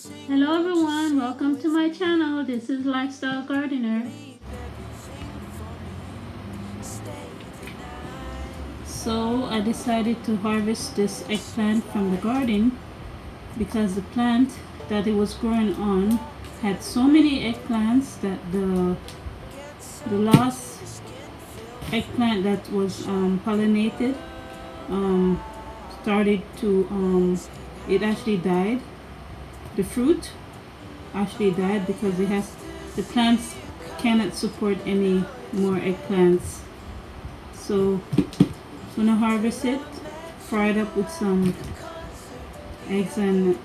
Hello everyone, welcome to my channel. This is Lifestyle Gardener. So I decided to harvest this eggplant from the garden because the plant that it was growing on had so many eggplants that the last eggplant that was pollinated started to it actually died. The fruit actually died because the plants cannot support any more eggplants. So I'm gonna harvest it, fry it up with some eggs and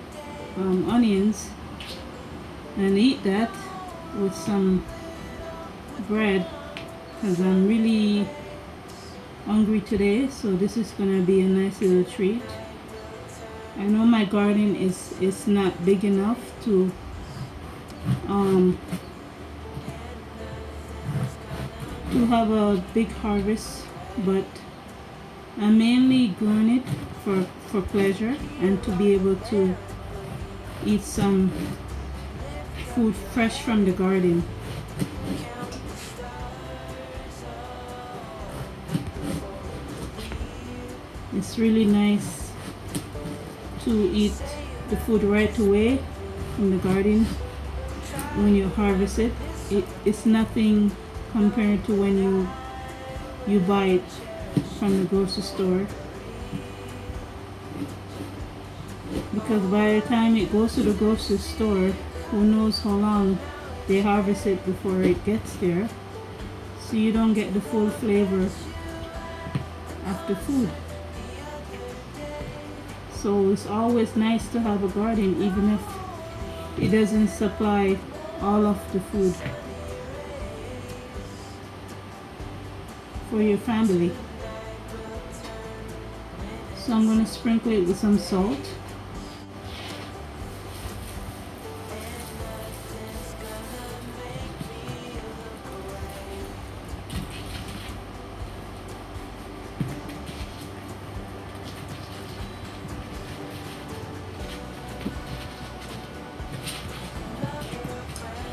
onions, and eat that with some bread because I'm really hungry today. So this is gonna be a nice little treat. I know my garden is not big enough to have a big harvest, but I'm mainly growing it for pleasure and to be able to eat some food fresh from the garden. It's really nice to eat the food right away from the garden when you harvest it. It's nothing compared to when you buy it from the grocery store, because by the time it goes to the grocery store, who knows how long they harvest it before it gets there, so you don't get the full flavor of the food. So it's always nice to have a garden, even if it doesn't supply all of the food for your family. So I'm going to sprinkle it with some salt.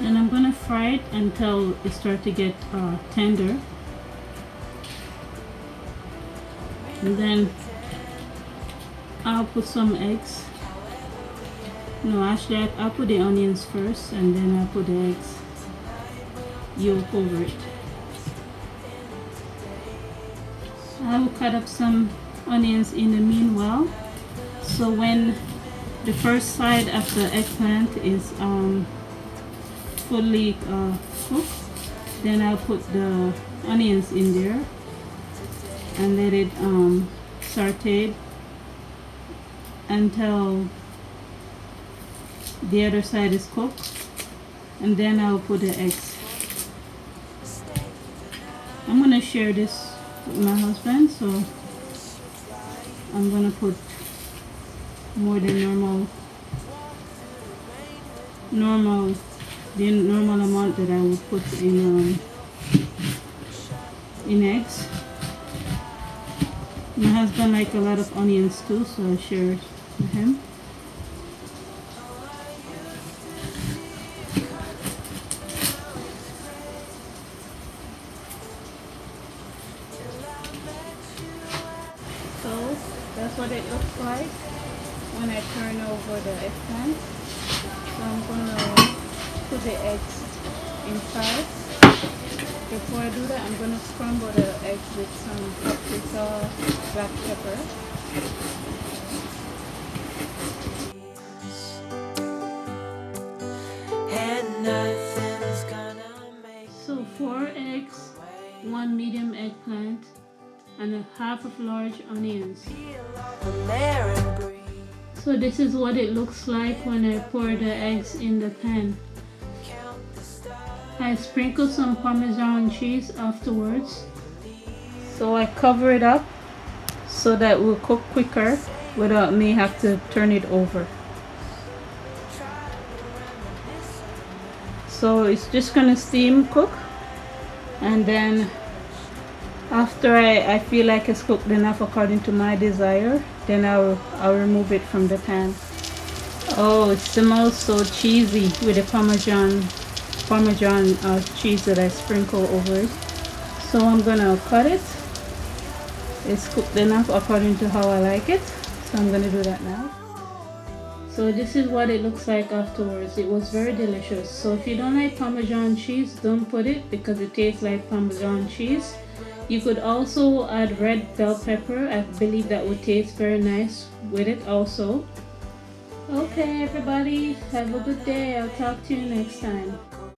And I'm going to fry it until it starts to get tender. And then I'll put some eggs. No, actually I'll put the onions first and then I'll put the eggs yolk over it. I will cut up some onions in the meanwhile. So when the first side of the eggplant is fully cooked, then I'll put the onions in there and let it saute until the other side is cooked, and then I'll put the eggs. I'm gonna share this with my husband, so I'm gonna put more than the normal amount that I would put in eggs. My husband likes a lot of onions too, so I share it with him. So that's what it looks like when I turn over the eggplant. So I'm gonna put the eggs inside. Before I do that, I'm gonna scramble the eggs with some paprika, black pepper. So 4 eggs, 1 medium eggplant, and a half of large onions. So this is what it looks like when I pour the eggs in the pan. I sprinkle some Parmesan cheese afterwards. So I cover it up so that it will cook quicker without me have to turn it over. So it's just gonna steam cook, and then after I feel like it's cooked enough according to my desire, then I'll remove it from the pan. Oh, it smells so cheesy with the Parmesan cheese that I sprinkle over it. So I'm gonna cut it. It's cooked enough according to how I like it. So I'm gonna do that now. So this is what it looks like afterwards. It was very delicious. So if you don't like Parmesan cheese, don't put it because it tastes like Parmesan cheese. You could also add red bell pepper. I believe that would taste very nice with it also. Okay everybody, have a good day. I'll talk to you next time.